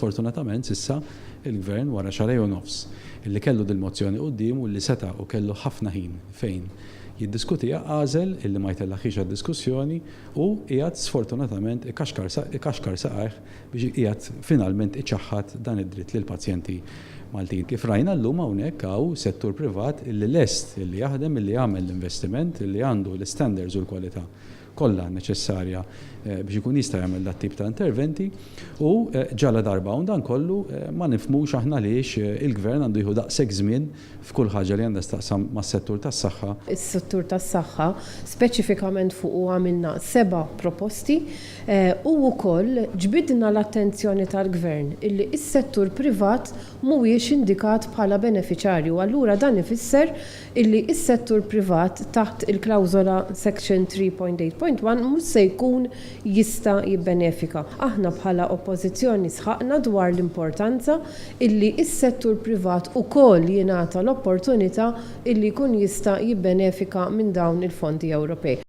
sfortunatament s'issa il-Gvern wara xarej u nofs illi kellu dil-mozzjoni quddiem u li seta' u kellu ħafna ħin fejn jiddiskutija għażel illi ma jtellaħħix għad-diskussjoni u qiegħed sfortunatament ikaxkar saqajh biex qiegħed finalment iċaħħad dan id-dritt lill-pazjenti Maltin. Kif rajna llum hawnhekk hawn settur privat illi lest illi jaħdem illi jagħmel l-investiment illi għandu l-standards u l-kwalità kollha neċessarja biex ikun jista' jagħmel dat tip ta' interventi u ġala darba u dan kollu ma nifhmux aħna għaliex il-Gvern għandu jieħu daqshekk żmien f'kull ħaġa li għandha staqsam mas-settur tas-saħħa. Is-settur tas-saħħa speċifikament fuq għamilna 7 proposti u wkoll ġbidna l-attenzjoni tal-Gvern illi s-settur privat mhuwiex indikat bħala beneficjarju. Allura dan ifisser illi s-settur privat taħt il-klawżola Section 3.8.1 mhux se jkun jista' jibbenefika. Aħna bħala oppożizzjoni sħaqna dwar l-importanza illi s-settur privat ukoll jingħata l-opportunità illi jkun jista' jibbenefika minn dawn il-fondi Ewropej.